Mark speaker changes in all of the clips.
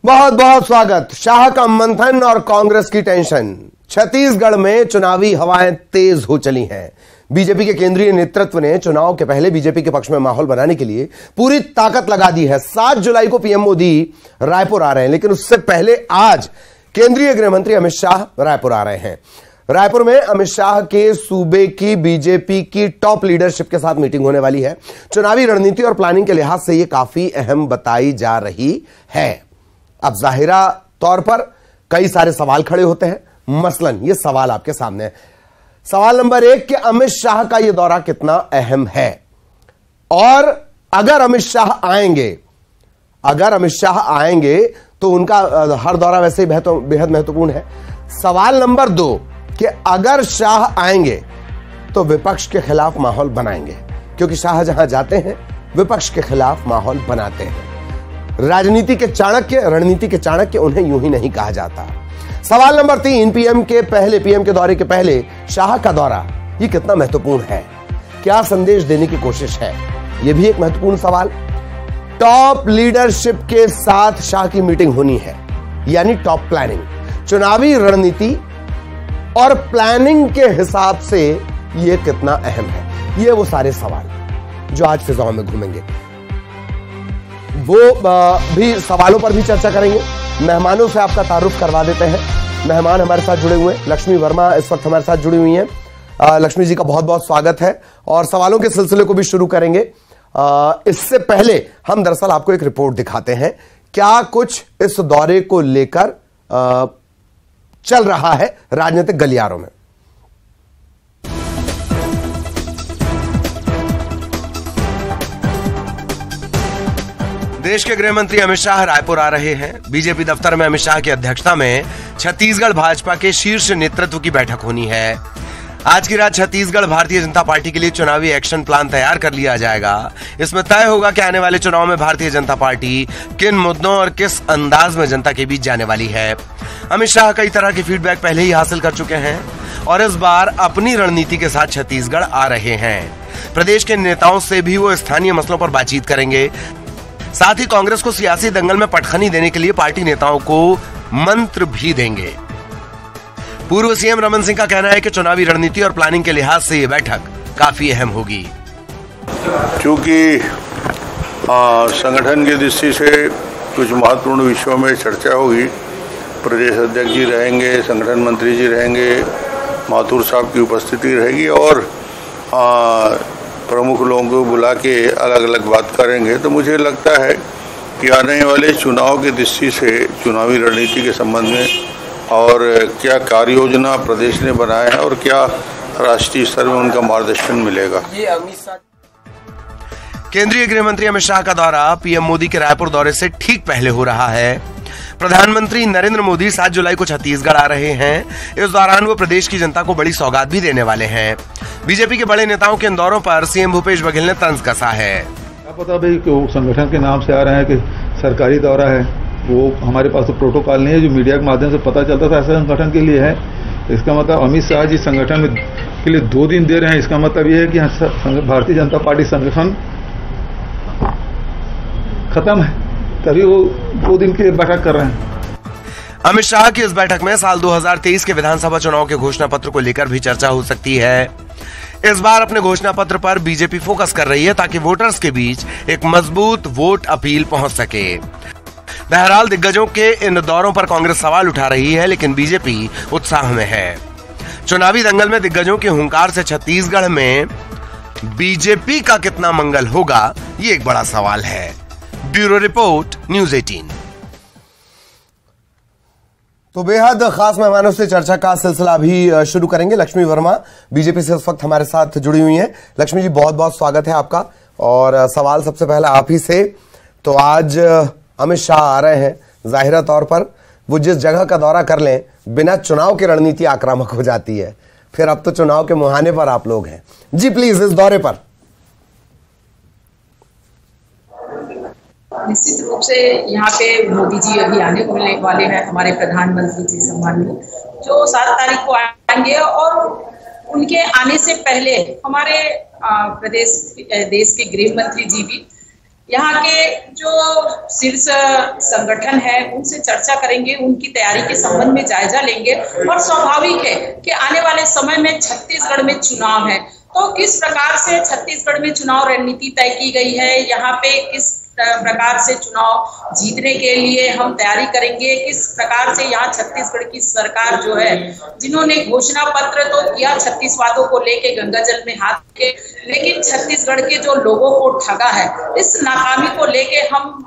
Speaker 1: बहुत बहुत स्वागत। शाह का मंथन और कांग्रेस की टेंशन। छत्तीसगढ़ में चुनावी हवाएं तेज हो चली हैं। बीजेपी के केंद्रीय नेतृत्व ने चुनाव के पहले बीजेपी के पक्ष में माहौल बनाने के लिए पूरी ताकत लगा दी है। 7 जुलाई को पीएम मोदी रायपुर आ रहे हैं, लेकिन उससे पहले आज केंद्रीय गृह मंत्री अमित शाह रायपुर आ रहे हैं। रायपुर में अमित शाह के सूबे की बीजेपी की टॉप लीडरशिप के साथ मीटिंग होने वाली है। चुनावी रणनीति और प्लानिंग के लिहाज से यह काफी अहम बताई जा रही है। अब जाहिरा तौर पर कई सारे सवाल खड़े होते हैं, मसलन ये सवाल आपके सामने है। सवाल नंबर 1 कि अमित शाह का यह दौरा कितना अहम है, और अगर अमित शाह आएंगे तो उनका हर दौरा वैसे ही बेहद महत्वपूर्ण है। सवाल नंबर 2 कि अगर शाह आएंगे तो विपक्ष के खिलाफ माहौल बनाएंगे, क्योंकि शाह जहां जाते हैं विपक्ष के खिलाफ माहौल बनाते हैं। रणनीति के चाणक्य उन्हें यूं ही नहीं कहा जाता। सवाल नंबर 3 पीएम के दौरे के पहले शाह का दौरा ये कितना महत्वपूर्ण है, क्या संदेश देने की कोशिश है, यह भी एक महत्वपूर्ण सवाल। टॉप लीडरशिप के साथ शाह की मीटिंग होनी है, यानी टॉप प्लानिंग। चुनावी रणनीति और प्लानिंग के हिसाब से यह कितना अहम है, ये वो सारे सवाल जो आज फिजाओं में घूमेंगे। वो भी सवालों पर भी चर्चा करेंगे। मेहमानों से आपका तारुफ करवा देते हैं। मेहमान हमारे साथ जुड़े हुए हैं। लक्ष्मी वर्मा इस वक्त हमारे साथ जुड़ी हुई हैं। लक्ष्मी जी का बहुत बहुत स्वागत है, और सवालों के सिलसिले को भी शुरू करेंगे। इससे पहले हम दरअसल आपको एक रिपोर्ट दिखाते हैं, क्या कुछ इस दौरे को लेकर चल रहा है राजनीतिक गलियारों में। देश के गृह मंत्री अमित शाह रायपुर आ रहे हैं। बीजेपी दफ्तर में अमित शाह की अध्यक्षता में छत्तीसगढ़ भाजपा के शीर्ष नेतृत्व की बैठक होनी है। आज की रात छत्तीसगढ़ भारतीय जनता पार्टी के लिए चुनावी एक्शन प्लान तैयार कर लिया जाएगा। इसमें तय होगा कि आने वाले चुनाव में भारतीय जनता पार्टी किन मुद्दों और किस अंदाज में जनता के बीच जाने वाली है। अमित शाह कई तरह के फीडबैक पहले ही हासिल कर चुके हैं और इस बार अपनी रणनीति के साथ छत्तीसगढ़ आ रहे हैं। प्रदेश के नेताओं से भी वो स्थानीय मसलों पर बातचीत करेंगे। साथ ही कांग्रेस को सियासी दंगल में पटखनी देने के लिए पार्टी नेताओं को मंत्र भी देंगे। पूर्व सीएम रमन सिंह का कहना है कि चुनावी रणनीति और प्लानिंग के लिहाज से यह बैठक काफी अहम होगी।
Speaker 2: क्योंकि संगठन की दृष्टि से कुछ महत्वपूर्ण विषयों में चर्चा होगी। प्रदेश अध्यक्ष जी रहेंगे, संगठन मंत्री जी रहेंगे, माथुर साहब की उपस्थिति रहेगी, और प्रमुख लोगों को बुला के अलग अलग बात करेंगे। तो मुझे लगता है कि आने वाले चुनाव की दृष्टि से चुनावी रणनीति के संबंध में और क्या कार्य योजना प्रदेश ने बनाया है और क्या राष्ट्रीय स्तर में उनका मार्गदर्शन मिलेगा।
Speaker 1: केंद्रीय गृह मंत्री अमित शाह का दौरा पीएम मोदी के रायपुर दौरे से ठीक पहले हो रहा है। प्रधानमंत्री नरेंद्र मोदी 7 जुलाई को छत्तीसगढ़ आ रहे हैं। इस दौरान वो प्रदेश की जनता को बड़ी सौगात भी देने वाले हैं। बीजेपी के बड़े नेताओं के इन दौरों पर सीएम भूपेश बघेल ने तंज कसा है।
Speaker 3: क्या पता भाई कि वो संगठन के नाम से आ रहे हैं कि सरकारी दौरा है, वो हमारे पास तो प्रोटोकॉल नहीं है जो मीडिया के माध्यम से पता चलता था ऐसा संगठन के लिए है। इसका मतलब अमित शाह जी संगठन में के लिए 2 दिन दे रहे हैं। इसका मतलब ये है कि भारतीय जनता पार्टी संगठन खत्म है, तभी वो 2 दिन की बैठक कर रहे हैं।
Speaker 1: अमित शाह की इस बैठक में साल 2023 के विधानसभा चुनाव के घोषणा पत्र को लेकर भी चर्चा हो सकती है। इस बार अपने घोषणा पत्र पर बीजेपी फोकस कर रही है ताकि वोटर्स के बीच एक मजबूत वोट अपील पहुंच सके। बहरहाल दिग्गजों के इन दौरों पर कांग्रेस सवाल उठा रही है, लेकिन बीजेपी उत्साह में है। चुनावी दंगल में दिग्गजों के हुंकार से छत्तीसगढ़ में बीजेपी का कितना मंगल होगा, ये एक बड़ा सवाल है। Bureau report, news 18। तो बेहद खास मेहमानों से चर्चा का सिलसिला अभी शुरू करेंगे। लक्ष्मी वर्मा बीजेपी से इस वक्त हमारे साथ जुड़ी हुई हैं। लक्ष्मी जी, बहुत बहुत स्वागत है आपका। और सवाल सबसे पहला आप ही से। तो आज अमित शाह आ रहे हैं, जाहिरा तौर पर वो जिस जगह का दौरा कर लें बिना चुनाव की रणनीति आक्रामक हो जाती है। फिर अब तो चुनाव के मुहाने पर आप लोग हैं जी, प्लीज इस दौरे पर।
Speaker 4: निश्चित रूप से यहाँ पे मोदी जी अभी आने वाले हैं, हमारे प्रधानमंत्री जी सम्माननीय, जो 7 तारीख को आएंगे। और उनके आने से पहले हमारे देश के गृह मंत्री जी भी यहाँ के जो शीर्ष संगठन है उनसे चर्चा करेंगे, उनकी तैयारी के संबंध में जायजा लेंगे। और स्वाभाविक है कि आने वाले समय में छत्तीसगढ़ में चुनाव है, तो किस प्रकार से छत्तीसगढ़ में चुनाव रणनीति तय की गई है, यहाँ पे किस प्रकार से चुनाव जीतने के लिए हम तैयारी करेंगे, किस प्रकार से यहाँ छत्तीसगढ़ की सरकार जो है, जिन्होंने घोषणा पत्र तो किया 36 वादों को लेके गंगा जल में हाथ के, लेकिन छत्तीसगढ़ के जो लोगों को ठगा है, इस नाकामी को लेके हम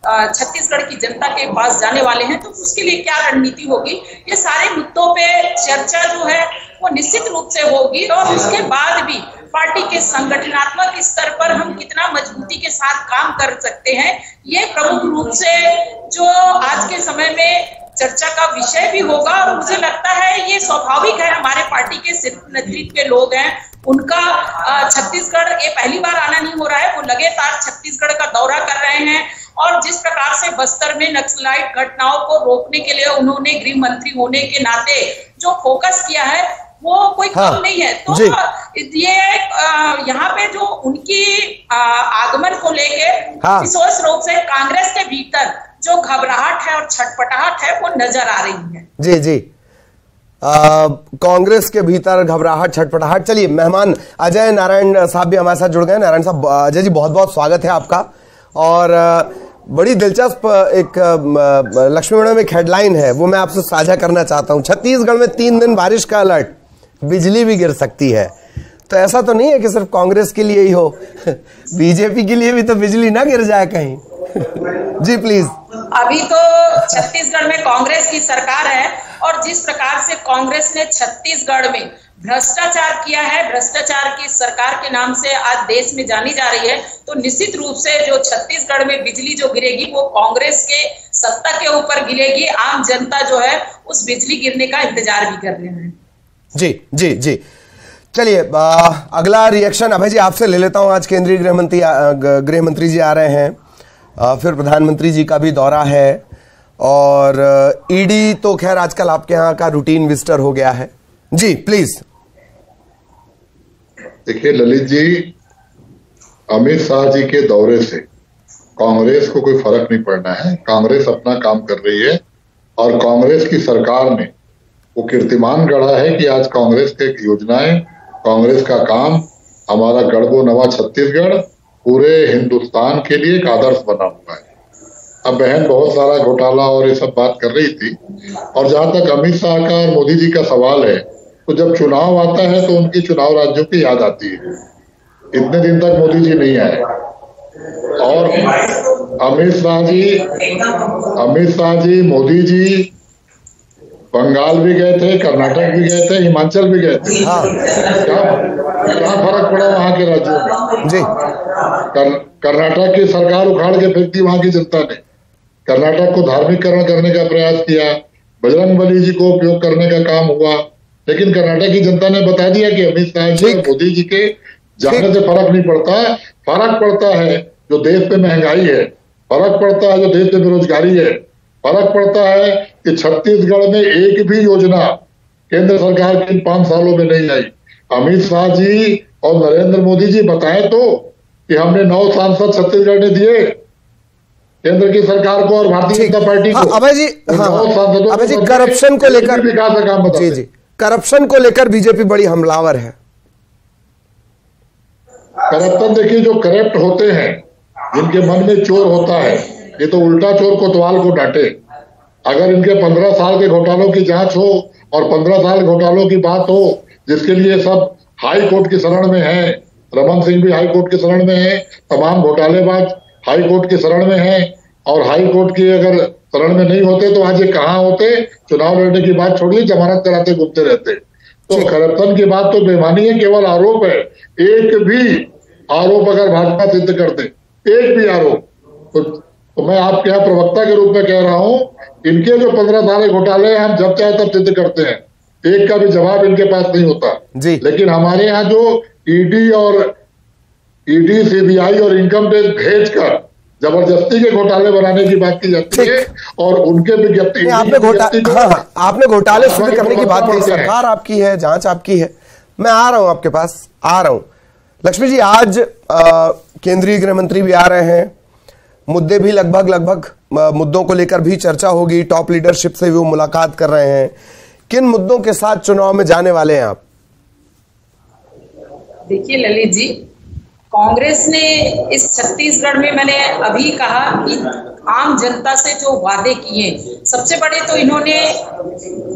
Speaker 4: छत्तीसगढ़ की जनता के पास जाने वाले हैं। तो उसके लिए क्या रणनीति होगी, ये सारे मुद्दों पे चर्चा जो है वो निश्चित रूप से होगी। और उसके बाद भी पार्टी के संगठनात्मक स्तर पर हम कितना मजबूती के साथ काम कर सकते हैं, ये प्रमुख रूप से जो आज के समय में चर्चा का विषय भी होगा। और मुझे लगता है ये स्वाभाविक है, हमारे पार्टी के नेतृत्व के लोग हैं, उनका छत्तीसगढ़ ये पहली बार आना नहीं हो रहा है, वो लगातार छत्तीसगढ़ का दौरा कर रहे हैं। और जिस प्रकार से बस्तर में नक्सलाइट घटनाओं को रोकने के लिए उन्होंने गृह मंत्री होने के नाते जो फोकस किया है वो कोई कम नहीं है। तो ये यहाँ पे जो उनकी आगमन को लेके विशेष रूप से कांग्रेस के भीतर जो घबराहट है और छटपटाहट है वो नजर आ रही है।
Speaker 1: जी जी, कांग्रेस के भीतर घबराहट छटपटाहट। चलिए, मेहमान अजय नारायण साहब भी हमारे साथ जुड़ गए। नारायण साहब, अजय जी बहुत बहुत स्वागत है आपका। और बड़ी दिलचस्प एक लक्ष्मी मैडम एक हेडलाइन है, वो मैं आपसे साझा करना चाहता हूं। छत्तीसगढ़ में 3 दिन बारिश का अलर्ट, बिजली भी गिर सकती है। तो ऐसा तो नहीं है कि सिर्फ कांग्रेस के लिए ही हो, बीजेपी के लिए भी तो बिजली ना गिर जाए कहीं। जी प्लीज।
Speaker 4: अभी तो छत्तीसगढ़ में कांग्रेस की सरकार है, और जिस प्रकार से कांग्रेस ने छत्तीसगढ़ में भ्रष्टाचार किया है, भ्रष्टाचार की सरकार के नाम से आज देश में जानी जा रही है, तो निश्चित रूप से जो छत्तीसगढ़ में बिजली जो गिरेगी वो कांग्रेस के सत्ता के ऊपर गिरेगी। आम जनता जो है उस बिजली गिरने का इंतजार भी कर रहे हैं।
Speaker 1: जी जी जी, चलिए अगला रिएक्शन अभय जी आपसे ले लेता हूं। आज केंद्रीय गृह मंत्री जी आ रहे हैं, फिर प्रधानमंत्री जी का भी दौरा है, और ईडी तो खैर आजकल आपके यहाँ का रूटीन विजिटर हो गया है। जी प्लीज।
Speaker 5: देखिए ललित जी, अमित शाह जी के दौरे से कांग्रेस को कोई फर्क नहीं पड़ना है। कांग्रेस अपना काम कर रही है, और कांग्रेस की सरकार ने वो कीर्तिमान गढ़ा है कि आज कांग्रेस के योजनाएं, कांग्रेस का काम, हमारा गढ़बो नवा छत्तीसगढ़ पूरे हिंदुस्तान के लिए एक आदर्श बना हुआ है। अब बहन बहुत सारा घोटाला और ये सब बात कर रही थी, और जहां तक अमित शाह का और मोदी जी का सवाल है, तो जब चुनाव आता है तो उनकी चुनाव राज्यों की याद आती है। इतने दिन तक मोदी जी नहीं आए, और अमित शाह जी मोदी जी बंगाल भी गए थे, कर्नाटक भी गए थे, हिमाचल भी गए थे। क्या फर्क पड़ा वहां के राज्यों में? जी, कर्नाटक की सरकार उखाड़ के फेंक दी वहां की जनता ने। कर्नाटक को धार्मिककरण करने का प्रयास किया, बजरंगबली जी को उपयोग करने का काम हुआ, लेकिन कर्नाटक की जनता ने बता दिया कि अमित शाह जी और मोदी जी के जाने से फर्क नहीं पड़ता। फर्क पड़ता है जो देश पे महंगाई है, फर्क पड़ता है जो देश पे बेरोजगारी है, फर्क पड़ता है कि छत्तीसगढ़ में एक भी योजना केंद्र सरकार के इन 5 सालों में नहीं आई। अमित शाह जी और नरेंद्र मोदी जी बताएं तो कि हमने 9 सांसद छत्तीसगढ़ ने दिए केंद्र की सरकार को और भारतीय जनता पार्टी को।
Speaker 1: अभय जी, अभय जी, करप्शन को लेकर
Speaker 5: विकास का काम बताते।
Speaker 1: जी, करप्शन को लेकर बीजेपी बड़ी हमलावर है।
Speaker 5: करप्शन देखिए, जो करप्ट होते हैं, जिनके मन में चोर होता है, ये तो उल्टा चोर कोतवाल को डांटे। अगर इनके 15 साल के घोटालों की जांच हो और 15 साल घोटालों की बात हो, जिसके लिए सब हाई कोर्ट की शरण में है, रमन सिंह भी हाई कोर्ट की शरण में है, तमाम घोटालेबाज हाई कोर्ट की शरण में है, और हाई कोर्ट की अगर शरण में नहीं होते तो आज ये कहाँ होते? चुनाव लड़ने की बात छोड़िए, जमानत कराते घूमते रहते। तो करप्शन की बात तो बेईमानी है, केवल आरोप है। एक भी आरोप अगर भाजपा सिद्ध करते, एक भी आरोप, तो मैं आपके यहाँ प्रवक्ता के रूप में कह रहा हूं, इनके जो 15 साल घोटाले हम जब चाहे तब सिद्ध करते हैं, एक का भी जवाब इनके पास नहीं होता
Speaker 1: जी।
Speaker 5: लेकिन हमारे यहाँ जो ईडी सीबीआई और इनकम टैक्स भेजकर जबरदस्ती के घोटाले बनाने की बात की जाती है, और उनके विज्ञप्ति
Speaker 1: आपने घोटाले सिद्ध करने की बात कही। सरकार आपकी है, जांच आपकी है। मैं आ रहा हूं आपके पास, आ रहा हूं। लक्ष्मी जी, आज केंद्रीय गृह मंत्री भी आ रहे हैं, मुद्दे भी लगभग मुद्दों को लेकर भी चर्चा होगी। टॉप लीडरशिप से भी वो मुलाकात कर रहे हैं। किन मुद्दों के साथ चुनाव में जाने वाले हैं आप?
Speaker 4: देखिए ललित जी, कांग्रेस ने इस छत्तीसगढ़ में, मैंने अभी कहा कि आम जनता से जो वादे किए, सबसे बड़े तो इन्होंने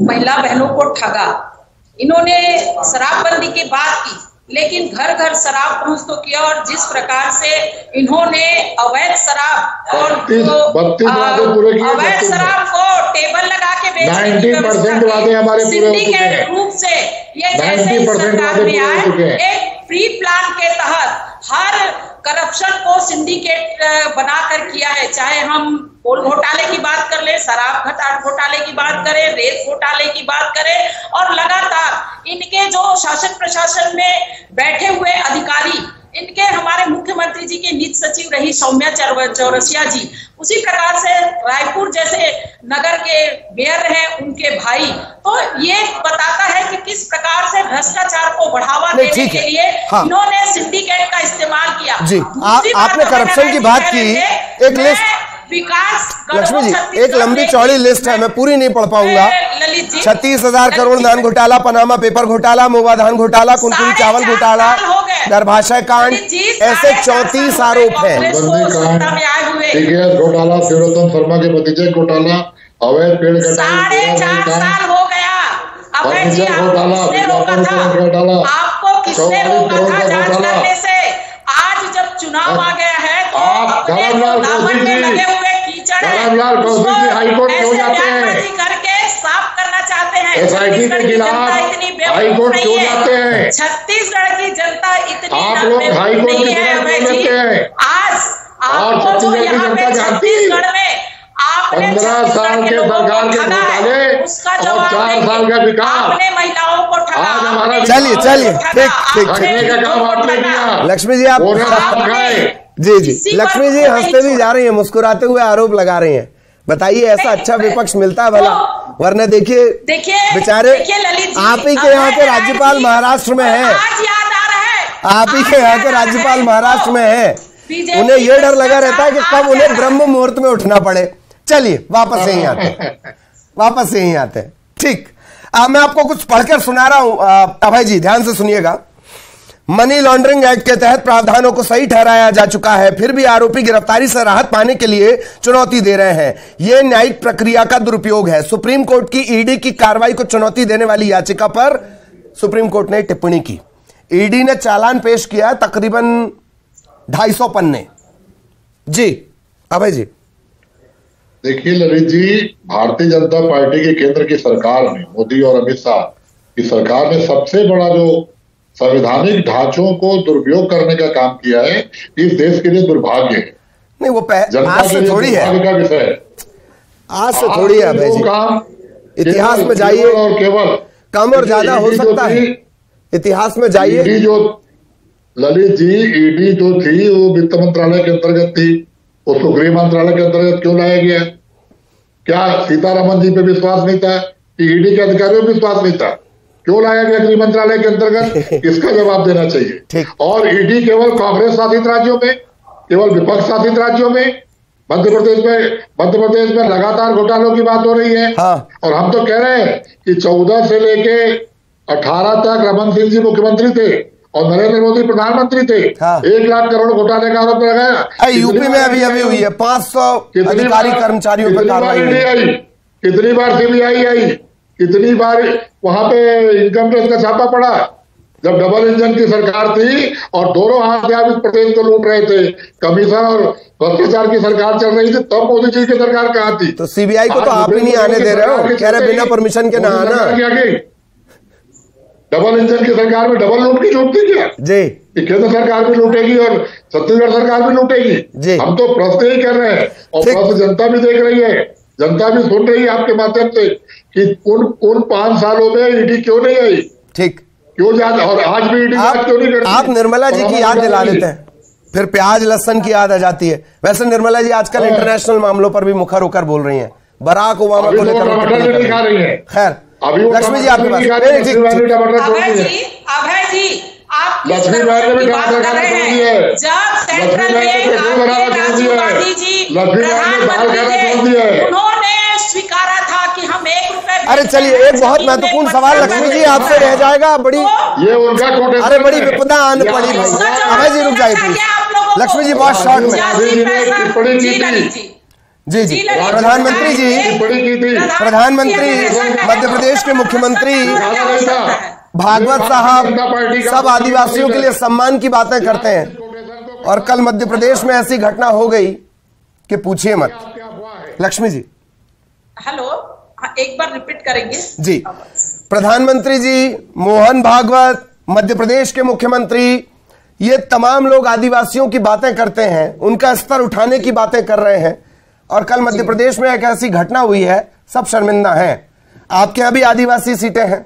Speaker 4: महिला बहनों को ठगा, इन्होंने शराबबंदी की बात की लेकिन घर घर शराब पहुंच तो किया, और जिस प्रकार से इन्होंने अवैध शराब और अवैध शराब को टेबल लगा के बेचने की व्यवस्था, सिंडिकेट रूप से ये जैसे सरकार में आए, एक प्री प्लान के तहत हर करप्शन को सिंडिकेट बनाकर किया है। चाहे हम कोल घोटाले की बात कर ले, शराब घोटाले की बात करें, रेत घोटाले की बात करें, और लगातार इनके जो शासन प्रशासन में बैठे हुए अधिकारी, इनके हमारे मुख्यमंत्री जी की निज सचिव रही सौम्या चौरसिया जी, उसी प्रकार से रायपुर जैसे नगर के मेयर हैं उनके भाई, तो ये बताता है कि किस प्रकार से भ्रष्टाचार को बढ़ावा देने के लिए इन्होंने सिंडिकेट का इस्तेमाल किया।
Speaker 1: जी, आपने करप्शन की बात की, एक लिस्ट
Speaker 4: विकास,
Speaker 1: लक्ष्मी जी, एक लंबी चौड़ी लिस्ट है, मैं पूरी नहीं पढ़ पाऊंगा। 36,000 करोड़ धान घोटाला, पनामा पेपर घोटाला, मोवा धान घोटाला, कुनकुरी चावल घोटाला, गर्भाशय कांड, ऐसे 34 आरोप हैं।
Speaker 5: घोटाला, शिवरतन शर्मा के भतीजे घोटाला, अवैध पेड़
Speaker 4: कटाई, 4.5 साल हो गया।
Speaker 5: घोटाला,
Speaker 4: आपको किसने रोका था जांच करने से? आज जब चुनाव आ गया है तो दामन में लगे हुए कीचड़
Speaker 5: हाईकोर्ट क्यों जाते हैं
Speaker 4: करके साफ करना चाहते हैं।
Speaker 5: SIT के खिलाफ हाईकोर्ट क्यों जाते हैं?
Speaker 4: छत्तीसगढ़ की जनता इतनी
Speaker 5: आप लोग हाईकोर्ट की तरफ क्यों लेते हैं?
Speaker 4: आज आपको जो यहाँ पे छत्तीसगढ़ में
Speaker 5: 15 साल के सरकार के घोटाले और 4 साल का विकास,
Speaker 4: आपने महिलाओं को ठगा।
Speaker 1: चलिए ठीक
Speaker 5: का काम आपने किया।
Speaker 1: लक्ष्मी जी, आप जी लक्ष्मी जी हंसते भी जा रही हैं, मुस्कुराते हुए आरोप लगा रही हैं। बताइए, ऐसा अच्छा विपक्ष मिलता है भला? वरना देखिए बेचारे, आप ही के यहाँ के राज्यपाल महाराष्ट्र में है, आप ही के यहाँ के राज्यपाल महाराष्ट्र में है, उन्हें यह डर लगा रहता है कि कब उन्हें ब्रह्म मुहूर्त में उठना पड़े। चलिए वापस से यहीं आते हैं। ठीक, मैं आपको कुछ पढ़कर सुना रहा हूं, अभय जी ध्यान से सुनिएगा। मनी लॉन्ड्रिंग एक्ट के तहत प्रावधानों को सही ठहराया जा चुका है, फिर भी आरोपी गिरफ्तारी से राहत पाने के लिए चुनौती दे रहे हैं। यह न्यायिक प्रक्रिया का दुरुपयोग है। सुप्रीम कोर्ट की ईडी की कार्रवाई को चुनौती देने वाली याचिका पर सुप्रीम कोर्ट ने टिप्पणी की। ईडी ने चालान पेश किया तकरीबन 250 पन्ने। जी अभय जी।
Speaker 5: देखिए ललित जी, भारतीय जनता पार्टी की केंद्र की सरकार ने, मोदी और अमित शाह की सरकार ने सबसे बड़ा जो संवैधानिक ढांचों को दुरुपयोग करने का काम किया है, इस देश के लिए दुर्भाग्य है।
Speaker 1: नहीं, वो
Speaker 5: आज से थोड़ी है,
Speaker 1: आज से थोड़ी है अभय जी।
Speaker 5: काम
Speaker 1: इतिहास में जाइए,
Speaker 5: और केवल
Speaker 1: कम और ज्यादा हो सकता है, इतिहास में जाइए।
Speaker 5: ईडी जो ललित जी, ईडी जो थी वो वित्त मंत्रालय के अंतर्गत थी, उसको गृह मंत्रालय के अंतर्गत क्यों लाया गया? क्या सीतारमन जी पे विश्वास नहीं था कि ईडी के अधिकारियों पर विश्वास नहीं था? क्यों लाया गया गृह मंत्रालय के अंतर्गत? इसका जवाब देना चाहिए। और ईडी केवल कांग्रेस शासित राज्यों में, केवल विपक्ष शासित राज्यों में, मध्य प्रदेश में लगातार घोटालों की बात हो रही है। और हम तो कह रहे हैं कि 14 से लेके 18 तक रमन सिंह जी मुख्यमंत्री थे और नरेंद्र मोदी प्रधानमंत्री थे। 1 लाख करोड़ घोटाले का आरोप लगाया।
Speaker 1: यूपी में अभी हुई है 500 अधिकारी कर्मचारियों पर कार्रवाई आई।
Speaker 5: कितनी बार सीबीआई आई, कितनी बार वहां पे इनकम टैक्स का छापा पड़ा। जब डबल इंजन की सरकार थी और दोनों हाथ से आप इस प्रदेश को लूट रहे थे, कमीशन और भ्रष्टाचार की सरकार चल रही थी, तब मोदी जी की सरकार कहाँ थी?
Speaker 1: तो सीबीआई को तो आप ही नहीं आने दे रहे हो, कह रहे बिना परमिशन के ना आना।
Speaker 5: डबल इंजन की सरकार में डबल लूट की छूट थी क्या
Speaker 1: जी?
Speaker 5: केंद्र सरकार भी लूटेगी और छत्तीसगढ़ सरकार भी लूटेगी। हम तो प्रश्न ही कर रहे हैं और प्रश्न जनता भी देख रही है, जनता भी सुन रही है आपके माध्यम से कि उन 5 सालों में ईडी क्यों नहीं आई,
Speaker 1: ठीक
Speaker 5: क्यों याद, और आज भी ईडी क्यों नहीं करती?
Speaker 1: आप निर्मला जी की याद दिला देते हैं, फिर प्याज लहसन की याद आ जाती है। वैसे निर्मला जी आजकल इंटरनेशनल मामलों पर भी मुखर होकर बोल रही हैं, बराक ओबामा को लेकर। खैर
Speaker 5: अभी
Speaker 1: लक्ष्मी जी आपके पास।
Speaker 4: अभय जी आप
Speaker 5: लक्ष्मी बहन ने भी ट्रांसफर करना छोड़ दिया है।
Speaker 4: जब सेंट्रल में राजीव गांधी जी उन्होंने स्वीकारा था कि हम 1 रुपए।
Speaker 1: अरे चलिए, एक बहुत महत्वपूर्ण सवाल लक्ष्मी जी आपसे रह जाएगा। बड़ी
Speaker 5: ये उनका कोटेशन,
Speaker 1: अरे बड़ी विपदा आने पड़ी भाई। अभय जी रुक जाइए प्लीज। लक्ष्मी जी बहुत शॉर्ट में। जी प्रधानमंत्री जी, प्रधानमंत्री मध्य प्रदेश के मुख्यमंत्री भागवत साहब सब आदिवासियों के लिए सम्मान की बातें करते हैं, और कल मध्य प्रदेश में ऐसी घटना हो गई कि पूछिए मत। लक्ष्मी जी
Speaker 4: हेलो, एक बार रिपीट करेंगे
Speaker 1: जी। प्रधानमंत्री जी, मोहन भागवत, मध्य प्रदेश के मुख्यमंत्री, ये तमाम लोग आदिवासियों की बातें करते हैं, उनका स्तर उठाने की बातें कर रहे हैं, और कल मध्य प्रदेश में एक ऐसी घटना हुई है, सब शर्मिंदा हैं। आपके यहाँ भी आदिवासी सीटें हैं?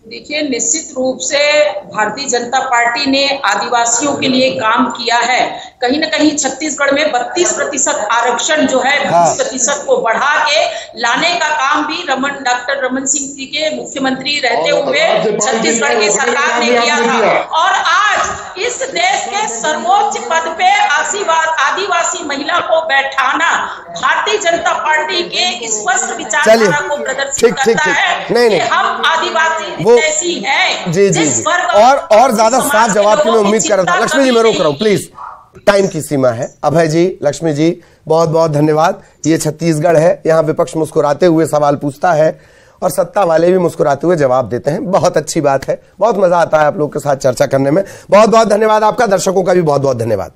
Speaker 4: देखिए, निश्चित रूप से भारतीय जनता पार्टी ने आदिवासियों के लिए काम किया है। कहीं न कहीं छत्तीसगढ़ में 32% आरक्षण जो है 20% को बढ़ा के लाने का काम भी डॉक्टर रमन सिंह जी के मुख्यमंत्री रहते हुए छत्तीसगढ़ की सरकार ने किया था। और आज इस देश के सर्वोच्च पद पे आदिवासी महिला को बैठाना भारतीय जनता पार्टी के स्पष्ट विचारधारा को प्रदर्शित करता है कि हम आदिवासी ऐसी है।
Speaker 1: जी और ज्यादा साफ जवाब की मैं उम्मीद कर रहा था। लक्ष्मी जी मैं रोक रहा हूं प्लीज, टाइम की सीमा है। अभय जी, लक्ष्मी जी बहुत बहुत धन्यवाद। ये छत्तीसगढ़ है, यहाँ विपक्ष मुस्कुराते हुए सवाल पूछता है और सत्ता वाले भी मुस्कुराते हुए जवाब देते हैं। बहुत अच्छी बात है, बहुत मजा आता है आप लोग के साथ चर्चा करने में। बहुत बहुत धन्यवाद आपका, दर्शकों का भी बहुत बहुत धन्यवाद।